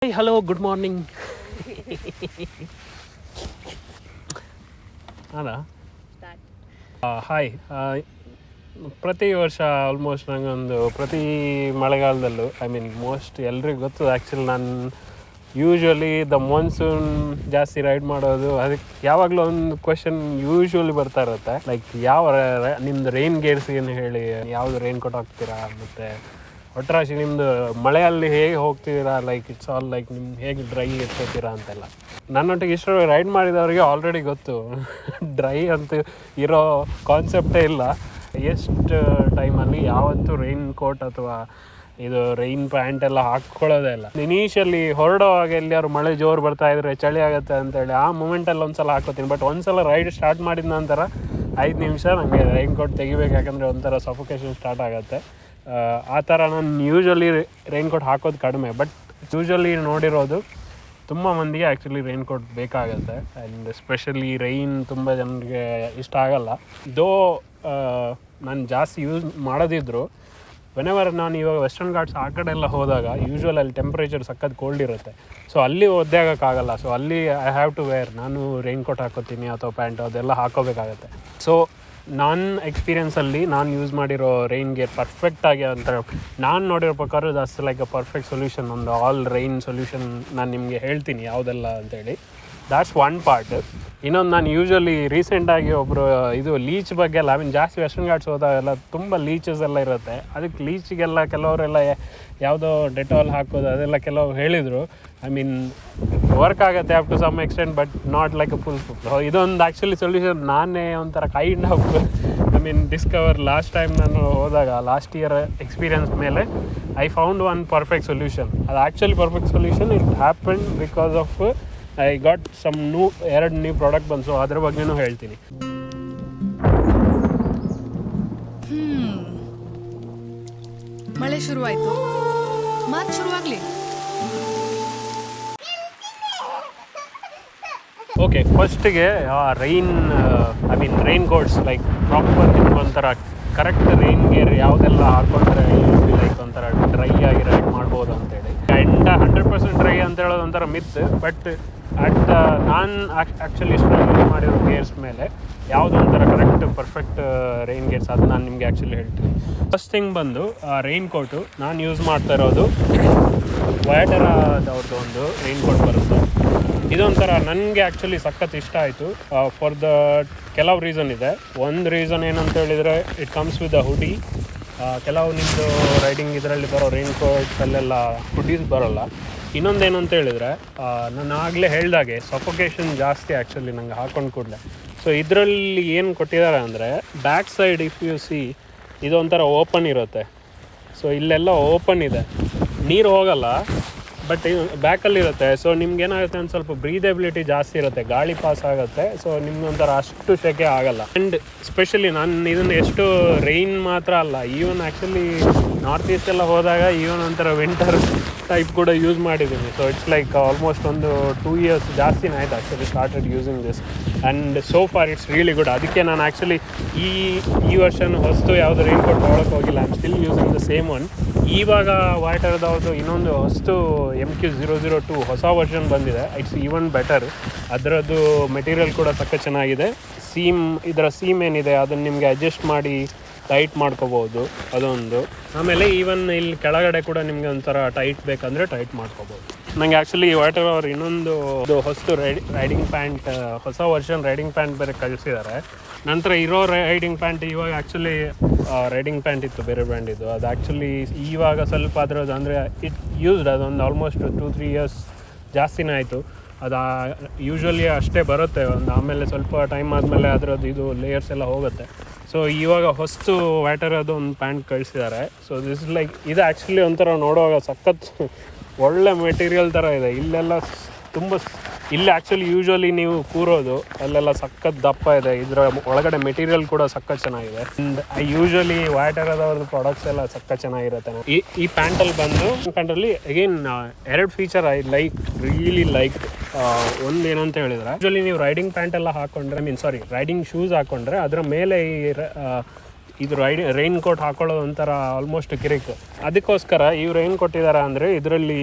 Hi hello good morning. ಅದಾ hi. ಪ್ರತಿ ವರ್ಷ ಆಲ್ಮೋಸ್ಟ್ ನನಗೊಂದು ಪ್ರತಿ ಮಳೆಗಾಲದಲ್ಲೂ ಮೋಸ್ಟ್ ಎಲ್ರಿಗೂ ಗೊತ್ತು. ಆ್ಯಕ್ಚುಲಿ ನಾನು ಯೂಶ್ವಲಿ ದ ಮಾನ್ಸೂನ್ ಜಾಸ್ತಿ ರೈಡ್ ಮಾಡೋದು. ಅದಕ್ಕೆ ಯಾವಾಗಲೂ ಒಂದು ಕ್ವೆಶನ್ ಯೂಶ್ವಲಿ ಬರ್ತಾ ಇರುತ್ತೆ, ಲೈಕ್ ನಿಮ್ಮದು ರೈನ್ ಗೇರ್ಸ್ ಏನು ಹೇಳಿ, ಯಾವುದು ರೈನ್ ಕೋಟ್ ಹಾಕ್ತೀರಾ, ಮತ್ತು ಒಟ್ಟರಾಶಿ ನಿಮ್ಮದು ಮಳೆಯಲ್ಲಿ ಹೇಗೆ ಹೋಗ್ತಿದ್ದೀರಾ, ಲೈಕ್ ಇಟ್ಸ್ ಆಲ್ ಲೈಕ್ ನಿಮ್ಗೆ ಹೇಗೆ ಡ್ರೈ ಇಟ್ಕೋತೀರಾ ಅಂತೆಲ್ಲ. ನನ್ನೊಟ್ಟಿಗೆ ಇಷ್ಟು ರೈಡ್ ಮಾಡಿದವರಿಗೆ ಆಲ್ರೆಡಿ ಗೊತ್ತು ಡ್ರೈ ಅಂತ ಇರೋ ಕಾನ್ಸೆಪ್ಟೇ ಇಲ್ಲ. ಎಷ್ಟು ಟೈಮಲ್ಲಿ ಯಾವತ್ತೂ ರೈನ್ ಕೋಟ್ ಅಥವಾ ಇದು ರೈನ್ ಪ್ಯಾಂಟ್ ಎಲ್ಲ ಹಾಕ್ಕೊಳ್ಳೋದೇ ಇಲ್ಲ. ಇನಿಷಿಯಲಿ ಹೊರಡುವಾಗ ಎಲ್ಲಿಯಾರು ಮಳೆ ಜೋರು ಬರ್ತಾ ಇದ್ರೆ ಚಳಿ ಆಗುತ್ತೆ ಅಂತೇಳಿ ಆ ಮೂಮೆಂಟಲ್ಲಿ ಒಂದ್ಸಲ ಹಾಕೋತೀನಿ. ಬಟ್ ಒಂದ್ಸಲ ರೈಡ್ ಸ್ಟಾರ್ಟ್ ಮಾಡಿದ ನಂತರ 5 ನಿಮಿಷ ನನಗೆ ರೈನ್ ಕೋಟ್ ತೆಗಿಬೇಕು, ಯಾಕಂದರೆ ಒಂಥರ ಸಫೋಕೇಶನ್ ಸ್ಟಾರ್ಟ್ ಆಗುತ್ತೆ. ಆ ಥರ ನಾನು ಯೂಶ್ವಲಿ ರೈನ್ ಕೋಟ್ ಹಾಕೋದು ಕಡಿಮೆ. ಬಟ್ ಯೂಶ್ವಲಿ ನೋಡಿರೋದು ತುಂಬ ಮಂದಿಗೆ ಆ್ಯಕ್ಚುಲಿ ರೈನ್ ಕೋಟ್ ಬೇಕಾಗುತ್ತೆ. ಆ್ಯಂಡ್ ಎಸ್ಪೆಷಲಿ ರೈನ್ ತುಂಬ ಜನರಿಗೆ ಇಷ್ಟ ಆಗಲ್ಲ. ನಾನು ಜಾಸ್ತಿ ಯೂಸ್ ಮಾಡೋದಿದ್ರು ವೆನೆವರ್ ನಾನು ಇವಾಗ ವೆಸ್ಟರ್ನ್ ಘಾಟ್ಸ್ ಆ ಕಡೆ ಎಲ್ಲ ಹೋದಾಗ ಯೂಶ್ವಲ್ ಅಲ್ಲಿ ಟೆಂಪ್ರೇಚರ್ ಸಖತ್ ಕೋಲ್ಡ್ ಇರುತ್ತೆ. ಸೊ ಅಲ್ಲಿ ಒದ್ದೆ ಆಗೋಕ್ಕಾಗಲ್ಲ. ಸೊ ಅಲ್ಲಿ ಐ ಹ್ಯಾವ್ ಟು ವೇರ್, ನಾನು ರೈನ್ ಕೋಟ್ ಹಾಕೋತೀನಿ ಅಥವಾ ಪ್ಯಾಂಟ್ ಅದೆಲ್ಲ ಹಾಕೋಬೇಕಾಗತ್ತೆ. ಸೊ ನನ್ನ ಎಕ್ಸ್ಪೀರಿಯೆನ್ಸಲ್ಲಿ ನಾನು ಯೂಸ್ ಮಾಡಿರೋ ರೈನ್ ಗೇರ್ ಪರ್ಫೆಕ್ಟಾಗಿ ಅಂತ ನಾನು ನೋಡಿರೋ ಪ್ರಕಾರ that's like a perfect solution. ಒಂದು ಆಲ್ ರೈನ್ ಸೊಲ್ಯೂಷನ್ ನಾನು ನಿಮಗೆ ಹೇಳ್ತೀನಿ ಯಾವುದೆಲ್ಲ ಅಂತೇಳಿ. That's one part. ಇನ್ನೊಂದು, ನಾನು ಯೂಶ್ವಲಿ ರೀಸೆಂಟಾಗಿ ಒಬ್ಬರು ಇದು ಲೀಚ್ ಬಗ್ಗೆ ಎಲ್ಲ ಜಾಸ್ತಿ ವೆಸ್ಟರ್ನ್ ಘಾಟ್ಸ್ ಹೋದಾಗೆಲ್ಲ ತುಂಬ ಲೀಚಸ್ ಎಲ್ಲ ಇರುತ್ತೆ. ಅದಕ್ಕೆ ಲೀಚಿಗೆಲ್ಲ ಕೆಲವರೆಲ್ಲ ಯಾವುದೋ ಡೆಟಾಲ್ ಹಾಕೋದು ಅದೆಲ್ಲ ಕೆಲವು ಹೇಳಿದರು. ವರ್ಕ್ ಆಗುತ್ತೆ up to some extent, but not like a full. ಇದೊಂದು ಆ್ಯಕ್ಚುಲಿ ಸೊಲ್ಯೂಷನ್ ನಾನೇ ಒಂಥರ kind of discover last time ನಾನು ಹೋದಾಗ, ಲಾಸ್ಟ್ ಇಯರ್ ಎಕ್ಸ್ಪೀರಿಯನ್ಸ್ ಮೇಲೆ I found one perfect solution. ಅದು actually perfect solution. It happen because of I got some ಎರಡು new product ಬಂತು. So ಅದ್ರ ಬಗ್ಗೆನೂ ಹೇಳ್ತೀನಿ. ಮಳೆ ಶುರುವಾಯಿತು, ಮಾತು ಶುರುವಾಗಲಿ. ಓಕೆ, ಫಸ್ಟಿಗೆ ರೈನ್ ಕೋಟ್ಸ್ ಲೈಕ್ ಪ್ರಾಪರ್ ಒಂಥರ ಕರೆಕ್ಟ್ ರೈನ್ ಗೇರ್ ಯಾವುದೆಲ್ಲ ಹಾಕೊಂಡ್ರೆ ಲೈಕ್ ಒಂಥರ ಡ್ರೈ ಆಗಿ ರೈಡ್ ಮಾಡ್ಬೋದು ಅಂತೇಳಿ. 100% ಡ್ರೈ ಅಂತ ಹೇಳೋದು ಒಂಥರ ಮಿತ್. ಬಟ್ ನಾನು ಆ್ಯಕ್ಚುಲಿ ಯೂಸ್ ಮಾಡಿರೋ ಗೇರ್ಸ್ ಮೇಲೆ ಯಾವುದೊಂಥರ ಕರೆಕ್ಟ್ ಪರ್ಫೆಕ್ಟ್ ರೈನ್ ಗೇರ್ಸ್ ಅದು ನಾನು ನಿಮಗೆ ಆ್ಯಕ್ಚುಲಿ ಹೇಳ್ತೀನಿ. ಫಸ್ಟ್ ಥಿಂಗ್ ಬಂದು ರೈನ್ ಕೋಟು ನಾನು ಯೂಸ್ ಮಾಡ್ತಾ ಇರೋದು ವಯಾಟರಾದವ್ರದ್ದು ಒಂದು ರೈನ್ ಕೋಟ್ ಬರುತ್ತೆ. ಇದೊಂಥರ ನನಗೆ ಆ್ಯಕ್ಚುಲಿ ಸಖತ್ ಇಷ್ಟ ಆಯಿತು ಫಾರ್ ದ ಕೆಲವು ರೀಸನ್ ಇದೆ. ಒಂದು ರೀಸನ್ ಏನಂತ ಹೇಳಿದರೆ, ಇಟ್ ಕಮ್ಸ್ ವಿತ್ ಅ ಹುಡಿ. ಕೆಲವು ನಿಮ್ಮದು ರೈಡಿಂಗ್ ಇದರಲ್ಲಿ ಬರೋ ರೈನ್ ಕೋಟ್ಸಲ್ಲೆಲ್ಲ ಹುಡೀಸ್ ಬರೋಲ್ಲ. ಇನ್ನೊಂದೇನಂತ ಹೇಳಿದರೆ, ನಾನು ಆಗಲೇ ಹೇಳ್ದಾಗೆ ಸಫೋಕೇಶನ್ ಜಾಸ್ತಿ ಆ್ಯಕ್ಚುಲಿ ನಂಗೆ ಹಾಕೊಂಡು ಕೂಡಲೇ. ಸೊ ಇದರಲ್ಲಿ ಏನು ಕೊಟ್ಟಿದ್ದಾರೆ ಅಂದರೆ, back side if U C ಇದೊಂಥರ ಓಪನ್ ಇರುತ್ತೆ. ಸೊ ಇಲ್ಲೆಲ್ಲ ಓಪನ್ ಇದೆ, ನೀರು ಹೋಗಲ್ಲ, ಬಟ್ ಇದು ಬ್ಯಾಕಲ್ಲಿರುತ್ತೆ. ಸೊ ನಿಮ್ಗೇನಾಗುತ್ತೆ ಒಂದು ಸ್ವಲ್ಪ ಬ್ರೀದೆಬಿಲಿಟಿ ಜಾಸ್ತಿ ಇರುತ್ತೆ, ಗಾಳಿ ಪಾಸ್ ಆಗುತ್ತೆ. ಸೊ ನಿಮ್ಗೊಂಥರ ಅಷ್ಟು ಸೆಕೆ ಆಗಲ್ಲ. ಆ್ಯಂಡ್ ಸ್ಪೆಷಲಿ ನಾನು ಇದನ್ನು ಎಷ್ಟು ರೈನ್ ಮಾತ್ರ ಅಲ್ಲ, ಈವನ್ ಆ್ಯಕ್ಚುಲಿ ನಾರ್ತ್ ಈಸ್ಟ್ ಎಲ್ಲ ಹೋದಾಗ ಈವನ್ ಒಂಥರ ವಿಂಟರ್ ಟೈಪ್ ಕೂಡ ಯೂಸ್ ಮಾಡಿದ್ದೀನಿ. ಸೊ ಇಟ್ಸ್ ಲೈಕ್ ಆಲ್ಮೋಸ್ಟ್ ಒಂದು 2 years ಜಾಸ್ತಿನೇ ಆಯ್ತು actually started using this. And so for it's really good. ಅದಕ್ಕೆ ನಾನು ಆ್ಯಕ್ಚುಲಿ ಈ ವರ್ಷನೂ ಹೊಸ್ತು ಯಾವುದೋ ರೈನ್ ಕೋಟ್ ತೊಗೊಳಕ್ಕೆ ಹೋಗಿಲ್ಲ. I am still using the same one. ಇವಾಗ ವಾಟರ್ದವ್ರದ್ದು ಇನ್ನೊಂದು ಹೊಸ್ತು MQ002 ಹೊಸ ವರ್ಷನ್ ಬಂದಿದೆ. It's even better. ಅದರದ್ದು ಮೆಟೀರಿಯಲ್ ಕೂಡ ಸಖತ್ ಚೆನ್ನಾಗಿದೆ. ಇದರ ಸೀಮ್ ಏನಿದೆ ಅದನ್ನು ನಿಮಗೆ ಅಡ್ಜಸ್ಟ್ ಮಾಡಿ ಟೈಟ್ ಮಾಡ್ಕೋಬೋದು, ಅದೊಂದು. ಆಮೇಲೆ ಈವನ್ ಇಲ್ಲಿ ಕೆಳಗಡೆ ಕೂಡ ನಿಮಗೆ ಒಂಥರ ಟೈಟ್ ಬೇಕಂದರೆ ಟೈಟ್ ಮಾಡ್ಕೋಬೋದು. ನನಗೆ ಆ್ಯಕ್ಚುಲಿ ವಾಟರ್ ಅವ್ರು ಇನ್ನೊಂದು ಹೊಸ್ತು ರೈಡಿಂಗ್ ಪ್ಯಾಂಟ್, ಹೊಸ ವರ್ಷನ್ ರೈಡಿಂಗ್ ಪ್ಯಾಂಟ್ ಬೇರೆ ಕಳಿಸಿದ್ದಾರೆ. ನಂತರ ಇರೋ ರೈಡಿಂಗ್ ಪ್ಯಾಂಟ್ ಇವಾಗ ಆ್ಯಕ್ಚುಲಿ ರೈಡಿಂಗ್ ಪ್ಯಾಂಟ್ ಇತ್ತು ಬೇರೆ ಬ್ರ್ಯಾಂಡಿದ್ದು. ಅದು ಆ್ಯಕ್ಚುಲಿ ಇವಾಗ ಸ್ವಲ್ಪ ಅದರದ್ದು ಅಂದರೆ ಅದೊಂದು ಆಲ್ಮೋಸ್ಟ್ 2-3 years ಜಾಸ್ತಿನೇ ಆಯಿತು. ಅದು ಯೂಶ್ವಲಿ ಅಷ್ಟೇ ಬರುತ್ತೆ. ಆಮೇಲೆ ಸ್ವಲ್ಪ ಟೈಮ್ ಆದಮೇಲೆ ಅದರದ್ದು ಇದು ಲೇಯರ್ಸ್ ಎಲ್ಲ ಹೋಗುತ್ತೆ. ಸೊ ಇವಾಗ ಹೊಸ್ತು ವ್ಯಾಟರದು ಒಂದು ಪ್ಯಾಂಟ್ ಕಳಿಸಿದ್ದಾರೆ. ಸೊ ದಿಸ್ ಲೈಕ್ ಇದು ಆ್ಯಕ್ಚುಲಿ ಒಂಥರ ನೋಡುವಾಗ ಸಖತ್ ಒಳ್ಳೆ ಮೆಟೀರಿಯಲ್ ಥರ ಇದೆ. ಇಲ್ಲೆಲ್ಲ ತುಂಬ ಇಲ್ಲಿ ಆ್ಯಕ್ಚುಲಿ ಯೂಶ್ವಲಿ ನೀವು ಕೂರೋದು ಅಲ್ಲೆಲ್ಲ ಸಖತ್ ದಪ್ಪ ಇದೆ. ಇದರ ಒಳಗಡೆ ಮೆಟೀರಿಯಲ್ ಕೂಡ ಸಖತ್ ಚೆನ್ನಾಗಿದೆ. ಆ್ಯಂಡ್ ಯೂಶ್ವಲಿ ವ್ಯಾಟರದವ್ರದ್ದು ಪ್ರಾಡಕ್ಟ್ಸ್ ಎಲ್ಲ ಸಖತ್ ಚೆನ್ನಾಗಿರುತ್ತೆ. ಈ ಪ್ಯಾಂಟಲ್ಲಿ ಪ್ಯಾಂಟಲ್ಲಿ again 2 feature I really like. ಒಂದು ಏನಂತ ಹೇಳಿದ್ರೆ, ಯೂಶ್ವಲಿ ನೀವು ರೈಡಿಂಗ್ ಪ್ಯಾಂಟ್ ಎಲ್ಲ ಹಾಕೊಂಡ್ರೆ ರೈಡಿಂಗ್ ಶೂಸ್ ಹಾಕೊಂಡ್ರೆ ಅದರ ಮೇಲೆ ಇದು ರೈನ್ ಕೋಟ್ ಹಾಕೊಳ್ಳೋದು ಒಂಥರ ಆಲ್ಮೋಸ್ಟ್ ಕಿರಿಕ್. ಅದಕ್ಕೋಸ್ಕರ ಇವ್ರು ಏನು ಕೊಟ್ಟಿದ್ದಾರೆ ಅಂದರೆ, ಇದರಲ್ಲಿ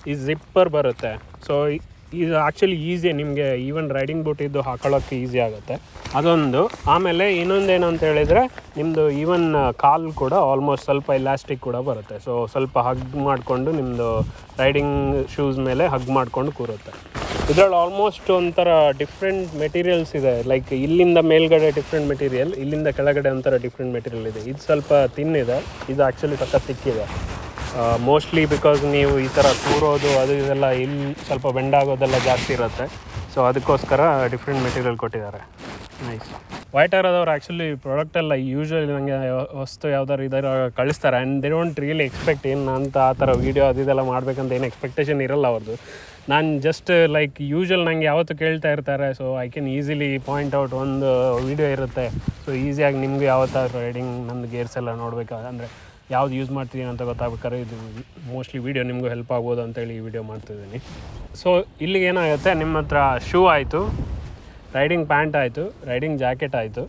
ಈ ಜಿಪ್ಪರ್ ಬರುತ್ತೆ. ಸೊ ಇದು ಆ್ಯಕ್ಚುಲಿ ಈಸಿ, ನಿಮಗೆ ಈವನ್ ರೈಡಿಂಗ್ ಬೂಟ್ ಇದ್ದು ಹಾಕೊಳ್ಳೋಕ್ಕೆ ಈಸಿ ಆಗುತ್ತೆ ಅದೊಂದು. ಆಮೇಲೆ ಇನ್ನೊಂದೇನು ಅಂತ ಹೇಳಿದರೆ ನಿಮ್ಮದು ಈವನ್ ಕಾಲು ಕೂಡ ಆಲ್ಮೋಸ್ಟ್ ಸ್ವಲ್ಪ ಇಲಾಸ್ಟಿಕ್ ಕೂಡ ಬರುತ್ತೆ. ಸೊ ಸ್ವಲ್ಪ ಹಗ್ ಮಾಡಿಕೊಂಡು ನಿಮ್ಮದು ರೈಡಿಂಗ್ ಶೂಸ್ ಮೇಲೆ ಹಗ್ ಮಾಡ್ಕೊಂಡು ಕೂರುತ್ತೆ. ಇದರಲ್ಲಿ ಆಲ್ಮೋಸ್ಟ್ ಒಂಥರ ಡಿಫ್ರೆಂಟ್ ಮೆಟೀರಿಯಲ್ಸ್ ಇದೆ. ಲೈಕ್ ಇಲ್ಲಿಂದ ಮೇಲ್ಗಡೆ ಡಿಫ್ರೆಂಟ್ ಮೆಟೀರಿಯಲ್, ಇಲ್ಲಿಂದ ಕೆಳಗಡೆ ಒಂಥರ ಡಿಫ್ರೆಂಟ್ ಮೆಟೀರಿಯಲ್ ಇದೆ. ಇದು ಸ್ವಲ್ಪ ತಿನ್ ಇದೆ, ಇದು ಆ್ಯಕ್ಚುಲಿ ಸಖತ್ ತಿಕ್ಕಿದೆ. ಮೋಸ್ಟ್ಲಿ ಬಿಕಾಸ್ ನೀವು ಈ ಥರ ಕೂರೋದು ಅದು ಇದೆಲ್ಲ ಇಲ್ಲಿ ಸ್ವಲ್ಪ ಬೆಂಡಾಗೋದೆಲ್ಲ ಜಾಸ್ತಿ ಇರುತ್ತೆ. ಸೊ ಅದಕ್ಕೋಸ್ಕರ ಡಿಫ್ರೆಂಟ್ ಮೆಟೀರಿಯಲ್ ಕೊಟ್ಟಿದ್ದಾರೆ. ನೈಸ್. ವೈಟರದವ್ರು ಆ್ಯಕ್ಚುಲಿ ಪ್ರಾಡಕ್ಟೆಲ್ಲ ಯೂಶ್ವಲಿ ನನಗೆ ವಸ್ತು ಯಾವ್ದಾರು ಇದರ ಕಳಿಸ್ತಾರೆ. And they don't really expect ಏನು ಅಂತ ಆ ಥರ ವೀಡಿಯೋ ಅದೆಲ್ಲ ಮಾಡಬೇಕಂತ ಏನು ಎಕ್ಸ್ಪೆಕ್ಟೇಷನ್ ಇರಲ್ಲ ಅವ್ರದ್ದು. ನಾನು ಜಸ್ಟ್ ಲೈಕ್ ಯೂಶ್ವಲ್ ನನಗೆ ಯಾವತ್ತೂ ಕೇಳ್ತಾ ಇರ್ತಾರೆ. So I can easily point out ಒಂದು ವೀಡಿಯೋ ಇರುತ್ತೆ. ಸೊ ಈಸಿಯಾಗಿ ನಿಮಗೂ ಯಾವತ್ತಾದ್ರು ರೈಡಿಂಗ್ ನಂದು ಗೇರ್ಸ್ ಎಲ್ಲ ನೋಡಬೇಕಾದ್ರೆ ಯಾವ್ದು ಯೂಸ್ ಮಾಡ್ತಿದ್ದೀನಿ ಅಂತ ಗೊತ್ತಾಗ್ಬೇಕಾದ್ರೆ ಇದು ಮೋಸ್ಟ್ಲಿ ವೀಡಿಯೋ ನಿಮಗೂ ಹೆಲ್ಪ್ ಆಗ್ಬೋದು ಅಂತೇಳಿ ಈ ವಿಡಿಯೋ ಮಾಡ್ತಿದ್ದೀನಿ. ಸೊ ಇಲ್ಲಿಗೆ ಏನಾಗುತ್ತೆ, ನಿಮ್ಮ ಹತ್ರ ಶೂ ಆಯಿತು, ರೈಡಿಂಗ್ ಪ್ಯಾಂಟ್ ಆಯಿತು, ರೈಡಿಂಗ್ ಜಾಕೆಟ್ ಆಯಿತು,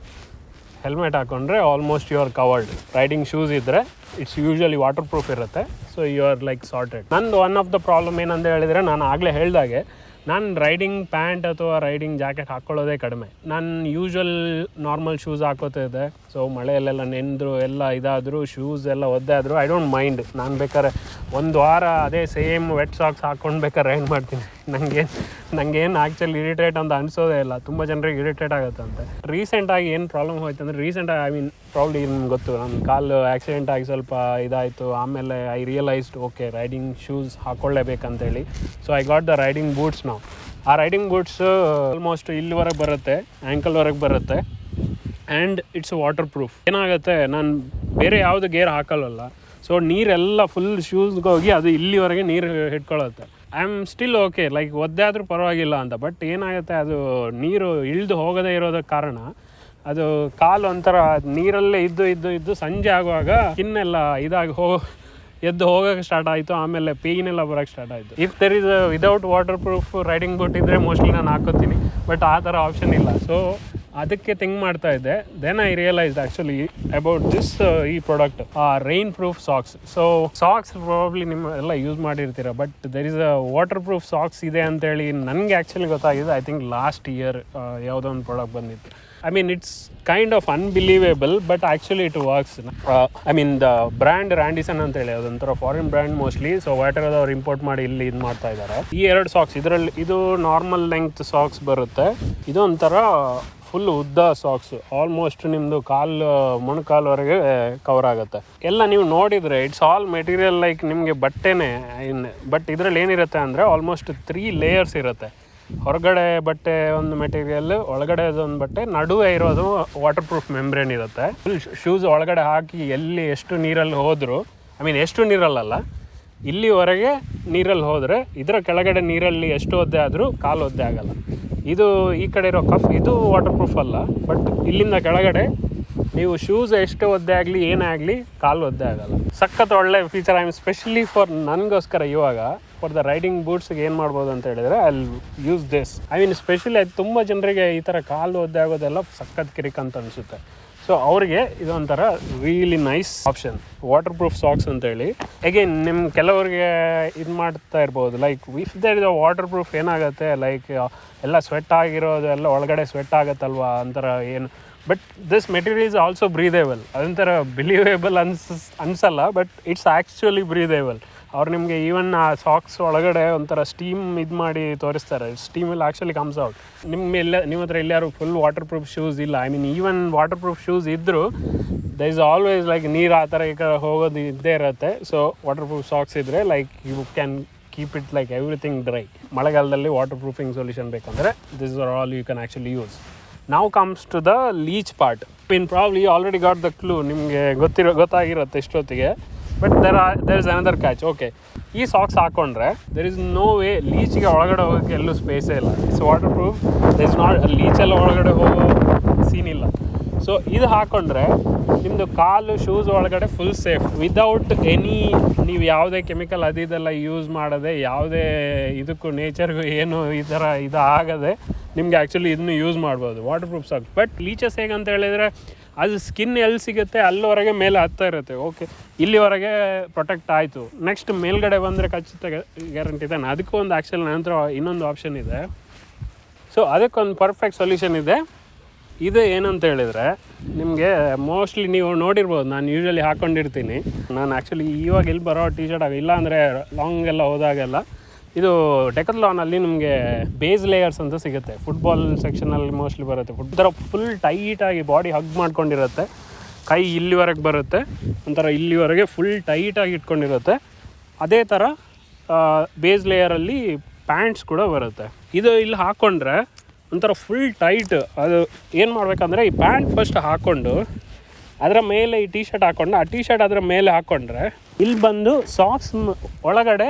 ಹೆಲ್ಮೆಟ್ ಹಾಕ್ಕೊಂಡ್ರೆ almost you are covered. Riding shoes ಇದ್ದರೆ ಇಟ್ಸ್ ಯೂಶ್ವಲಿ ವಾಟರ್ ಪ್ರೂಫ್ ಇರುತ್ತೆ. So you are like sorted. ನಂದು ಒನ್ ಆಫ್ ದ ಪ್ರಾಬ್ಲಮ್ ಏನಂತ ಹೇಳಿದರೆ, ನಾನು ಆಗಲೇ ಹೇಳ್ದಾಗೆ ನಾನು ರೈಡಿಂಗ್ ಪ್ಯಾಂಟ್ ಅಥವಾ ರೈಡಿಂಗ್ ಜಾಕೆಟ್ ಹಾಕ್ಕೊಳ್ಳೋದೇ ಕಡಿಮೆ. ನಾನು ಯೂಶ್ವಲ್ ನಾರ್ಮಲ್ ಶೂಸ್ ಹಾಕೋತಿದ್ದೆ. ಸೊ ಮಳೆಯಲ್ಲೆಲ್ಲ ನೆಂದರು ಎಲ್ಲ ಇದಾದರೂ ಶೂಸ್ ಎಲ್ಲ ಒದ್ದೆ ಆದರೂ ಐ ಡೋಂಟ್ ಮೈಂಡ್. ನಾನು ಬೇಕಾದ್ರೆ ಒಂದು ವಾರ ಅದೇ ಸೇಮ್ ವೆಟ್ ಸಾಕ್ಸ್ ಹಾಕ್ಕೊಂಡು ಬೇಕಾದ್ರೆ ರೈಡ್ ಮಾಡ್ತೀನಿ. ನನಗೇನು ಆ್ಯಕ್ಚುಲಿ ಇರಿಟೇಟ್ ಅಂತ ಅನಿಸೋದೇ ಇಲ್ಲ. ತುಂಬ ಜನರಿಗೆ ಇರಿಟೇಟ್ ಆಗುತ್ತಂತೆ. ರೀಸೆಂಟಾಗಿ ಏನು ಪ್ರಾಬ್ಲಮ್ ಹೋಯ್ತು ಅಂದರೆ, ರೀಸೆಂಟಾಗಿ ಐ ಮೀನ್ ಪ್ರಾಬ್ಲಿ ನಿಮ್ಗೆ ಗೊತ್ತು, ನನ್ನ ಕಾಲು ಆ್ಯಕ್ಸಿಡೆಂಟ್ ಆಗಿ ಸ್ವಲ್ಪ ಇದಾಯಿತು. ಆಮೇಲೆ I realised okay riding shoes ಹಾಕ್ಕೊಳ್ಳೇಬೇಕಂತೇಳಿ. So I got the riding boots ನಾವು. ಆ ರೈಡಿಂಗ್ ಬೂಟ್ಸ್ ಆಲ್ಮೋಸ್ಟ್ ಇಲ್ಲಿವರೆಗೆ ಬರುತ್ತೆ, ಆ್ಯಂಕಲ್ವರೆಗೆ ಬರುತ್ತೆ. And it's waterproof. ಏನಾಗುತ್ತೆ, ನಾನು ಬೇರೆ ಯಾವುದು ಗೇರ್ ಹಾಕಲ್ಲಲ್ಲ. ಸೊ ನೀರೆಲ್ಲ ಫುಲ್ ಶೂಸ್ಗೆ ಹೋಗಿ ಅದು ಇಲ್ಲಿವರೆಗೆ ನೀರು ಹಿಡ್ಕೊಳ್ಳುತ್ತೆ. I am still okay, like ಒದ್ದೆ ಆದರೂ ಪರವಾಗಿಲ್ಲ ಅಂತ. ಬಟ್ ಏನಾಗುತ್ತೆ, ಅದು ನೀರು ಇಳಿದು ಹೋಗದೇ ಇರೋದಕ್ಕೆ ಕಾರಣ ಅದು ಕಾಲು ಒಂಥರ ನೀರಲ್ಲೇ ಇದ್ದು ಸಂಜೆ ಆಗುವಾಗ ಸ್ಕಿನ್ನೆಲ್ಲ ಇದಾಗಿ ಎದ್ದು ಹೋಗೋಕ್ಕೆ ಸ್ಟಾರ್ಟ್ ಆಯಿತು. ಆಮೇಲೆ ಪೇಯ್ನ್ ಎಲ್ಲ ಬರೋಕ್ಕೆ ಸ್ಟಾರ್ಟ್ ಆಯಿತು. If there is without water proof riding boot ಇದ್ದರೆ ಮೋಸ್ಟ್ಲಿ ನಾನು ಹಾಕೋತೀನಿ. ಬಟ್ ಆ ಥರ ಆಪ್ಷನ್ ಇಲ್ಲ. ಸೊ ಅದಕ್ಕೆ ಥಿಂಕ್ ಮಾಡ್ತಾ ಇದ್ದೆ. Then I realised actually about this ಈ product, rainproof socks. So socks probably ನಿಮ್ಮ ಎಲ್ಲ ಯೂಸ್ ಮಾಡಿರ್ತೀರ. But there is a waterproof socks ಇದೆ ಅಂತೇಳಿ ನನಗೆ ಆ್ಯಕ್ಚುಲಿ ಗೊತ್ತಾಗಿದೆ. ಐ ಥಿಂಕ್ ಲಾಸ್ಟ್ ಇಯರ್ ಯಾವುದೋ ಒಂದು ಪ್ರಾಡಕ್ಟ್ ಬಂದಿತ್ತು. I mean, it's kind of unbelievable, but actually it works. I mean, the brand Randison ಅಂತ ಹೇಳಿ ಅದೊಂಥರ ಫಾರಿನ್ ಬ್ರ್ಯಾಂಡ್ ಮೋಸ್ಟ್ಲಿ. ಸೊ ವೈಟರದವ್ರು ಇಂಪೋರ್ಟ್ ಮಾಡಿ ಇಲ್ಲಿ ಇದು ಮಾಡ್ತಾ ಇದ್ದಾರೆ. ಈ ಎರಡು ಸಾಕ್ಸ್, ಇದರಲ್ಲಿ ಇದು ನಾರ್ಮಲ್ ಲೆಂಗ್ತ್ ಸಾಕ್ಸ್ ಬರುತ್ತೆ. ಇದೊಂಥರ ಫುಲ್ ಉದ್ದ ಸಾಕ್ಸ್, ಆಲ್ಮೋಸ್ಟ್ ನಿಮ್ಮದು ಮೊಣಕಾಲ್ವರೆಗೆ ಕವರ್ ಆಗುತ್ತೆ. ಎಲ್ಲ ನೀವು ನೋಡಿದರೆ ಇಟ್ಸ್ ಆಲ್ ಮೆಟೀರಿಯಲ್ ಲೈಕ್ ನಿಮಗೆ ಬಟ್ಟೆನೇ. ಬಟ್ ಇದರಲ್ಲಿ ಏನಿರುತ್ತೆ ಅಂದರೆ ಆಲ್ಮೋಸ್ಟ್ 3 ಲೇಯರ್ಸ್ ಇರುತ್ತೆ. ಹೊರಗಡೆ ಬಟ್ಟೆ ಒಂದು ಮೆಟೀರಿಯಲ್, ಒಳಗಡೆ ಒಂದು ಬಟ್ಟೆ, ನಡುವೆ ಇರೋದು ವಾಟರ್ ಪ್ರೂಫ್ ಮೆಂಬ್ರೇನ್ ಇರುತ್ತೆ. ಶೂಸ್ ಒಳಗಡೆ ಹಾಕಿ ಎಲ್ಲಿ ಎಷ್ಟು ನೀರಲ್ಲಿ ಹೋದರೂ, ಐ ಮೀನ್ ಎಷ್ಟು ನೀರಲ್ಲ, ಇಲ್ಲಿವರೆಗೆ ನೀರಲ್ಲಿ ಹೋದರೆ ಇದರ ಕೆಳಗಡೆ ನೀರಲ್ಲಿ ಎಷ್ಟು ಒದ್ದೆ ಆದರೂ ಕಾಲು ಒದ್ದೆ ಆಗಲ್ಲ. ಇದು ಈ ಕಡೆ ಇರೋ ಕಫ್ ಇದು ವಾಟರ್ ಪ್ರೂಫ್ ಅಲ್ಲ. ಬಟ್ ಇಲ್ಲಿಂದ ಕೆಳಗಡೆ ನೀವು ಶೂಸ್ ಎಷ್ಟು ಒದ್ದೆ ಆಗಲಿ ಏನೇ ಆಗಲಿ ಕಾಲು ಒದ್ದೆ ಆಗಲ್ಲ. ಸಖತ್ ಒಳ್ಳೆ feature. I mean specially for ನನಗೋಸ್ಕರ ಇವಾಗ ಫಾರ್ ದ ರೈಡಿಂಗ್ ಬೂಟ್ಸ್ಗೆ ಏನು ಮಾಡ್ಬೋದು ಅಂತ ಹೇಳಿದರೆ I use this. I mean specially ಅದು ತುಂಬ ಜನರಿಗೆ ಈ ಥರ ಕಾಲು ಒದ್ದೆ ಆಗೋದೆಲ್ಲ ಸಖತ್ ಕಿರಿಕ್ ಅಂತ ಅನಿಸುತ್ತೆ. ಸೊ ಅವ್ರಿಗೆ ಇದೊಂಥರ really nice option, waterproof socks ಅಂತೇಳಿ. ಅಗೇನ್ ನಿಮ್ಮ ಕೆಲವ್ರಿಗೆ ಇದು ಮಾಡ್ತಾ ಇರ್ಬೋದು, like if there is a waterproof ಏನಾಗುತ್ತೆ, ಲೈಕ್ ಎಲ್ಲ ಸ್ವೆಟ್ ಆಗಿರೋದು ಎಲ್ಲ ಒಳಗಡೆ ಸ್ವೆಟ್ ಆಗುತ್ತಲ್ವಾ ಒಂಥರ ಏನು. But this material is also breathable. ಅದೊಂಥರ ಬಿಲೀವೇಬಲ್ ಅನ್ಸಲ್ಲ, ಬಟ್ ಇಟ್ಸ್ ಆ್ಯಕ್ಚುಲಿ ಬ್ರೀದೇಬಲ್. ಅವ್ರು ನಿಮಗೆ ಈವನ್ ಆ ಸಾಕ್ಸ್ ಒಳಗಡೆ ಒಂಥರ ಸ್ಟೀಮ್ ಇದು ಮಾಡಿ ತೋರಿಸ್ತಾರೆ. Steam will actually comes out. ನಿಮ್ಮ ಹತ್ರ ಎಲ್ಲಾರು ಫುಲ್ ವಾಟರ್ ಪ್ರೂಫ್ ಶೂಸ್ ಇಲ್ಲ, I mean even waterproof shoes ಇದ್ದರೂ ದರ್ ಇಸ್ ಆಲ್ವೇಸ್ ಲೈಕ್ ನೀರು ಆ ಥರ ಈ ಕಡೆ ಹೋಗೋದು ಇದ್ದೇ ಇರುತ್ತೆ. ಸೊ ವಾಟರ್ ಪ್ರೂಫ್ ಸಾಕ್ಸ್ ಇದ್ದರೆ like you can keep it like everything dry. ಮಳೆಗಾಲದಲ್ಲಿ ವಾಟರ್ ಪ್ರೂಫಿಂಗ್ ಸೊಲ್ಯೂಷನ್ ಬೇಕಂದರೆ this are all you can actually use. Now comes to the leech part. In probably you already got the clue. ನಿಮಗೆ ಗೊತ್ತಾಗಿರುತ್ತೆ ಇಷ್ಟೊತ್ತಿಗೆ. But there is another catch. Okay, ಈ socks ಹಾಕ್ಕೊಂಡ್ರೆ there is no way ಲೀಚ್ಗೆ ಒಳಗಡೆ ಹೋಗೋಕ್ಕೆ ಎಲ್ಲೂ ಸ್ಪೇಸೇ ಇಲ್ಲ. It's water proof. there is not ಲೀಚೆಲ್ಲ ಒಳಗಡೆ ಹೋಗೋ ಸೀನ್ ಇಲ್ಲ. ಸೊ ಇದು ಹಾಕ್ಕೊಂಡ್ರೆ ನಿಮ್ಮದು ಕಾಲು ಶೂಸ್ ಒಳಗಡೆ ಫುಲ್ ಸೇಫ್, ವಿದೌಟ್ ಎನಿ ನೀವು ಯಾವುದೇ ಕೆಮಿಕಲ್ ಅದೆಲ್ಲ ಯೂಸ್ ಮಾಡದೆ, ಯಾವುದೇ ಇದಕ್ಕೂ ನೇಚರ್ಗೂ ಏನು ಈ ಥರ ಇದು ಆಗದೆ ನಿಮಗೆ ಆ್ಯಕ್ಚುಲಿ ಇದನ್ನು ಯೂಸ್ ಮಾಡ್ಬೋದು waterproof socks. But leeches ಹೇಗಂತ ಹೇಳಿದರೆ ಅದು ಸ್ಕಿನ್ ಎಲ್ಲಿ ಸಿಗುತ್ತೆ ಅಲ್ಲಿವರೆಗೆ ಮೇಲೆ ಹತ್ತಾ ಇರುತ್ತೆ. ಓಕೆ, ಇಲ್ಲಿವರೆಗೆ ಪ್ರೊಟೆಕ್ಟ್ ಆಯಿತು. ನೆಕ್ಸ್ಟ್ ಮೇಲ್ಗಡೆ ಬಂದರೆ ಖಚಿತ ಗ್ಯಾರಂಟಿ ಇದೆ. ಅದಕ್ಕೂ ಒಂದು ಆ್ಯಕ್ಚುಲಿ ನಂತರ ಇನ್ನೊಂದು ಆಪ್ಷನ್ ಇದೆ. ಸೊ ಅದಕ್ಕೊಂದು ಪರ್ಫೆಕ್ಟ್ ಸೊಲ್ಯೂಷನ್ ಇದೆ. ಇದು ಏನಂತ ಹೇಳಿದರೆ ನಿಮಗೆ ಮೋಸ್ಟ್ಲಿ ನೀವು ನೋಡಿರ್ಬೋದು, ನಾನು ಯೂಶ್ವಲಿ ಹಾಕ್ಕೊಂಡಿರ್ತೀನಿ. ನಾನು ಆ್ಯಕ್ಚುಲಿ ಇವಾಗ ಇಲ್ಲಿ ಬರೋ ಟಿ ಶರ್ಟ್ ಇಲ್ಲ ಅಂದರೆ ಲಾಂಗ್ ಎಲ್ಲ ಹೋದಾಗೆಲ್ಲ ಇದು ಡೆಕತ್ಲಾನಲ್ಲಿ ನಿಮಗೆ ಬೇಸ್ ಲೇಯರ್ಸ್ ಅಂತ ಸಿಗುತ್ತೆ. ಫುಟ್ಬಾಲ್ ಸೆಕ್ಷನಲ್ಲಿ ಮೋಸ್ಟ್ಲಿ ಬರುತ್ತೆ. ಒಂಥರ ಫುಲ್ ಟೈಟಾಗಿ ಬಾಡಿ ಹಗ್ ಮಾಡ್ಕೊಂಡಿರುತ್ತೆ, ಕೈ ಇಲ್ಲಿವರೆಗೆ ಬರುತ್ತೆ, ಒಂಥರ ಇಲ್ಲಿವರೆಗೆ ಫುಲ್ ಟೈಟಾಗಿ ಇಟ್ಕೊಂಡಿರುತ್ತೆ. ಅದೇ ಥರ ಬೇಸ್ ಲೇಯರಲ್ಲಿ ಪ್ಯಾಂಟ್ಸ್ ಕೂಡ ಬರುತ್ತೆ. ಇದು ಇಲ್ಲಿ ಹಾಕ್ಕೊಂಡ್ರೆ ಒಂಥರ ಫುಲ್ ಟೈಟ್. ಅದು ಏನು ಮಾಡಬೇಕಂದ್ರೆ ಈ ಪ್ಯಾಂಟ್ ಫಸ್ಟ್ ಹಾಕ್ಕೊಂಡು ಅದರ ಮೇಲೆ ಈ ಟಿ ಶರ್ಟ್ ಹಾಕ್ಕೊಂಡು ಆ ಟಿ ಶರ್ಟ್ ಅದರ ಮೇಲೆ ಹಾಕ್ಕೊಂಡ್ರೆ ಇಲ್ಲಿ ಬಂದು ಸಾಕ್ಸ್ ಒಳಗಡೆ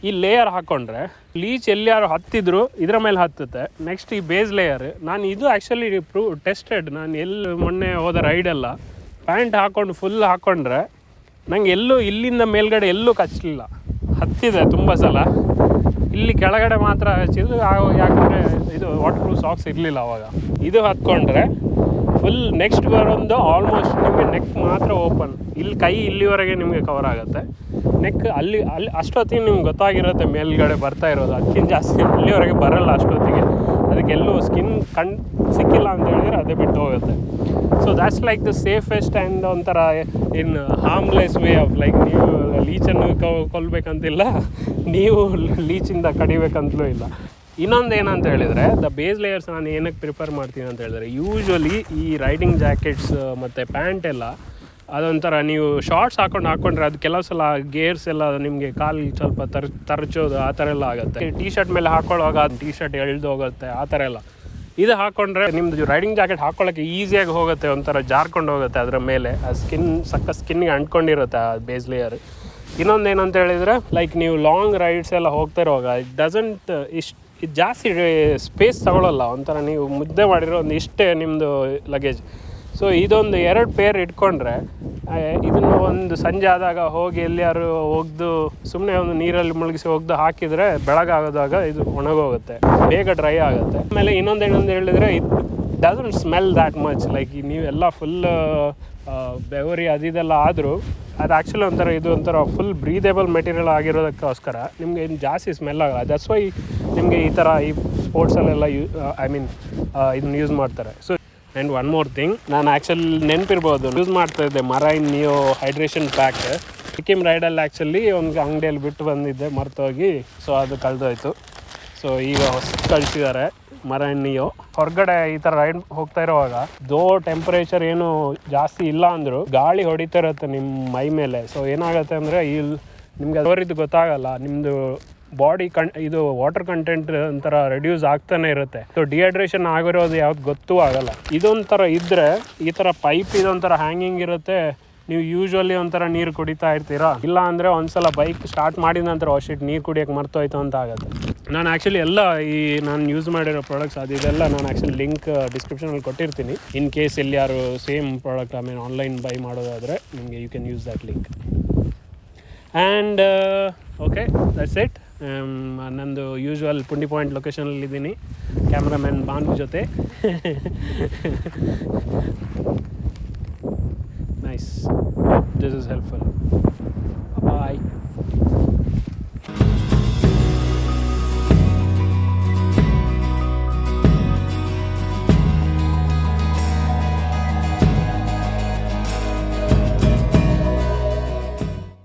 ಈ ಲೇಯರ್ ಹಾಕ್ಕೊಂಡ್ರೆ ಲೀಚ್ ಎಲ್ಲಿಯಾರು ಹತ್ತಿದ್ರು ಇದರ ಮೇಲೆ ಹತ್ತುತ್ತೆ. ನೆಕ್ಸ್ಟ್ ಈ ಬೇಸ್ ಲೇಯರ್, ನಾನು ಇದು ಆ್ಯಕ್ಚುಲಿ ಟೆಸ್ಟೆಡ್. ನಾನು ಎಲ್ಲಿ ಮೊನ್ನೆ ಹೋದ ರೈಡೆಲ್ಲ ಪ್ಯಾಂಟ್ ಹಾಕ್ಕೊಂಡು ಫುಲ್ ಹಾಕ್ಕೊಂಡ್ರೆ ನಂಗೆ ಎಲ್ಲೂ ಇಲ್ಲಿಂದ ಮೇಲ್ಗಡೆ ಎಲ್ಲೂ ಕಚ್ಚಲಿಲ್ಲ. ಹತ್ತಿದೆ ತುಂಬ ಸಲ, ಇಲ್ಲಿ ಕೆಳಗಡೆ ಮಾತ್ರ ಹಚ್ಚಿದ್ದು. ಯಾಕಂದರೆ ಇದು ವಾಟರ್ ಪ್ರೂಫ್ ಸಾಕ್ಸ್ ಇರಲಿಲ್ಲ ಅವಾಗ. ಇದು ಹತ್ಕೊಂಡ್ರೆ ಫುಲ್ ನೆಕ್ಸ್ಟ್ ಬರೋದು ಆಲ್ಮೋಸ್ಟ್ ನಿಮಗೆ ನೆಕ್ ಮಾತ್ರ ಓಪನ್. ಇಲ್ಲಿ ಕೈ ಇಲ್ಲಿವರೆಗೆ ನಿಮಗೆ ಕವರ್ ಆಗುತ್ತೆ. ನೆಕ್ ಅಲ್ಲಿ ಅಷ್ಟೊತ್ತಿಗೆ ನಿಮ್ಗೆ ಗೊತ್ತಾಗಿರುತ್ತೆ ಮೇಲ್ಗಡೆ ಬರ್ತಾ ಇರೋದು. ಅದಕ್ಕಿಂತ ಜಾಸ್ತಿ ಅಲ್ಲಿವರೆಗೆ ಬರಲ್ಲ ಅಷ್ಟೊತ್ತಿಗೆ. ಅದಕ್ಕೆಲ್ಲೂ ಸ್ಕಿನ್ ಸಿಕ್ಕಿಲ್ಲ ಅಂತ ಹೇಳಿದ್ರೆ ಅದೇ ಬಿಟ್ಟು ಹೋಗುತ್ತೆ. So that's like the safest and ಒಂಥರ ಇನ್ ಹಾರ್ಮ್ಲೆಸ್ ವೇ ಆಫ್ ಲೈಕ್ ನೀವು ಲೀಚನ್ನು ಕೊಲ್ಲಬೇಕಂತಿಲ್ಲ, ನೀವು ಲೀಚಿಂದ ಕಡಿಬೇಕಂತಲೂ ಇಲ್ಲ. ಇನ್ನೊಂದು ಏನಂತ ಹೇಳಿದರೆ ದ ಬೇಸ್ ಲೇಯರ್ಸ್ ನಾನು ಏನಕ್ಕೆ ಪ್ರಿಫರ್ ಮಾಡ್ತೀನಿ ಅಂತ ಹೇಳಿದ್ರೆ, ಯೂಶ್ವಲಿ ಈ ರೈಡಿಂಗ್ ಜಾಕೆಟ್ಸ್ ಮತ್ತು ಪ್ಯಾಂಟ್ ಎಲ್ಲ ಅದೊಂಥರ ನೀವು ಶಾರ್ಟ್ಸ್ ಹಾಕ್ಕೊಂಡ್ರೆ ಅದು ಕೆಲವು ಸಲ ಗೇರ್ಸ್ ಎಲ್ಲ ನಿಮಗೆ ಕಾಲು ಸ್ವಲ್ಪ ತರಚೋದು ಆ ಥರ ಎಲ್ಲ ಆಗುತ್ತೆ. ಟಿ ಶರ್ಟ್ ಮೇಲೆ ಹಾಕ್ಕೊಳ್ಳುವಾಗ ಟಿ ಶರ್ಟ್ ಎಳ್ದು ಹೋಗುತ್ತೆ ಆ ಥರ ಎಲ್ಲ. ಇದು ಹಾಕ್ಕೊಂಡ್ರೆ ನಿಮ್ಮದು ರೈಡಿಂಗ್ ಜಾಕೆಟ್ ಹಾಕ್ಕೊಳ್ಳೋಕ್ಕೆ ಈಸಿಯಾಗಿ ಹೋಗುತ್ತೆ, ಒಂಥರ ಜಾರ್ಕೊಂಡು ಹೋಗುತ್ತೆ ಅದರ ಮೇಲೆ. ಆ ಸ್ಕಿನ್ಗೆ ಅಂಟ್ಕೊಂಡಿರುತ್ತೆ ಆ ಬೇಸ್ ಲೇಯರ್. ಇನ್ನೊಂದು ಏನಂತ ಹೇಳಿದರೆ ಲೈಕ್ ನೀವು ಲಾಂಗ್ ರೈಡ್ಸ್ ಎಲ್ಲ ಹೋಗ್ತಾ ಇರುವಾಗ ಇದು ಜಾಸ್ತಿ ಸ್ಪೇಸ್ ತಗೊಳ್ಳಲ್ಲ. ಒಂಥರ ನೀವು ಮುದ್ದೆ ಮಾಡಿರೋ ಒಂದು ಇಷ್ಟೇ ನಿಮ್ಮದು ಲಗೇಜ್. ಸೊ ಇದೊಂದು 2 ಪೇರ್ ಇಟ್ಕೊಂಡ್ರೆ ಇದನ್ನು ಒಂದು ಸಂಜೆ ಆದಾಗ ಹೋಗಿ ಎಲ್ಲಿಯಾರು ಒಗ್ದು ಸುಮ್ಮನೆ ಒಂದು ನೀರಲ್ಲಿ ಮುಳುಗಿಸಿ ಒಗ್ದು ಹಾಕಿದರೆ ಬೆಳಗಾಗೋದಾಗ ಇದು ಒಣಗೋಗುತ್ತೆ, ಬೇಗ ಡ್ರೈ ಆಗುತ್ತೆ. ಆಮೇಲೆ ಇನ್ನೊಂದೇನಂತ ಹೇಳಿದರೆ ಇದು doesn't smell that much. Like ನೀವೆಲ್ಲ ಫುಲ್ ಬೆವರಿ ಅದೆಲ್ಲ ಆದರೂ ಅದು ಆ್ಯಕ್ಚುಲಿ ಒಂಥರ ಇದು ಒಂಥರ ಫುಲ್ ಬ್ರೀದೇಬಲ್ ಮೆಟೀರಿಯಲ್ ಆಗಿರೋದಕ್ಕೋಸ್ಕರ ನಿಮಗೆ ಇನ್ನು ಜಾಸ್ತಿ ಸ್ಮೆಲ್ ಆಗಲ್ಲ. ದಟ್ಸ್ ವೈ ನಿಮಗೆ ಈ ಥರ ಈ ಸ್ಪೋರ್ಟ್ಸಲ್ಲೆಲ್ಲ ಇದನ್ನ ಯೂಸ್ ಮಾಡ್ತಾರೆ. So and one more thing, ನಾನು ಆ್ಯಕ್ಚುಲಿ ನೆನಪಿರ್ಬೋದು ಯೂಸ್ ಮಾಡ್ತಾಯಿದ್ದೆ marine neo hydration pack. Sikkim ರೈಡಲ್ಲಿ ಆ್ಯಕ್ಚುಲಿ ಒಂದು ಅಂಗಡಿಯಲ್ಲಿ ಬಿಟ್ಟು ಬಂದಿದ್ದೆ ಮರ್ತೋಗಿ, ಸೊ ಅದು ಕಳೆದೋಯ್ತು. ಸೊ ಈಗ ಕಳಿಸಿದ್ದಾರೆ ಮರೈನ್ ನಿಯೋ. ಹೊರಗಡೆ ಈ ಥರ ರೈಡ್ ಹೋಗ್ತಾ ಇರೋವಾಗ ಟೆಂಪರೇಚರ್ ಏನು ಜಾಸ್ತಿ ಇಲ್ಲ ಅಂದರೂ ಗಾಳಿ ಹೊಡಿತಾ ಇರುತ್ತೆ ನಿಮ್ಮ ಮೈ ಮೇಲೆ. ಸೊ ಏನಾಗುತ್ತೆ ಅಂದರೆ ಇಲ್ಲಿ ನಿಮ್ಗೆ ಅದವರಿದ್ದು ಗೊತ್ತಾಗಲ್ಲ, ನಿಮ್ಮದು ಬಾಡಿ ಇದು ವಾಟರ್ ಕಂಟೆಂಟ್ ಒಂಥರ ರೆಡ್ಯೂಸ್ ಆಗ್ತಾನೆ ಇರುತ್ತೆ. ಸೊ ಡಿಹೈಡ್ರೇಷನ್ ಆಗಿರೋದು ಯಾವ್ದು ಗೊತ್ತೂ ಆಗಲ್ಲ. ಇದೊಂಥರ ಇದ್ದರೆ ಈ ಥರ ಪೈಪ್ ಇದೊಂಥರ ಹ್ಯಾಂಗಿಂಗ್ ಇರುತ್ತೆ. ನೀವು ಯೂಶ್ವಲಿ ಒಂಥರ ನೀರು ಕುಡಿತಾ ಇರ್ತೀರಾ, ಇಲ್ಲ ಅಂದರೆ ಒಂದ್ಸಲ ಬೈಕ್ ಸ್ಟಾರ್ಟ್ ಮಾಡಿದ ನಂತರ ನೀರು ಕುಡಿಯೋಕ್ಕೆ ಮರ್ತೋಯ್ತು ಅಂತ ಆಗುತ್ತೆ. ನಾನು ಆ್ಯಕ್ಚುಲಿ ಎಲ್ಲ ನಾನು ಯೂಸ್ ಮಾಡಿರೋ ಪ್ರಾಡಕ್ಟ್ಸ್ ಇದೆಲ್ಲ ನಾನು ಆ್ಯಕ್ಚುಲಿ ಲಿಂಕ್ ಡಿಸ್ಕ್ರಿಪ್ಷನಲ್ಲಿ ಕೊಟ್ಟಿರ್ತೀನಿ. ಇನ್ ಕೇಸ್ ಎಲ್ಲಿ ಯಾರು ಸೇಮ್ ಪ್ರಾಡಕ್ಟ್ ಆನ್ಲೈನ್ ಬೈ ಮಾಡೋದಾದರೆ ನಿಮಗೆ you can use that link. And okay, that's it. ನಂದು ಯೂಶ್ವಲ್ ಪುಂಡಿ ಪಾಯಿಂಟ್ ಲೊಕೇಶನಲ್ಲಿದ್ದೀನಿ ಕ್ಯಾಮ್ರಾಮನ್ ಬಾನು ಜೊತೆ. Nice, this is helpful.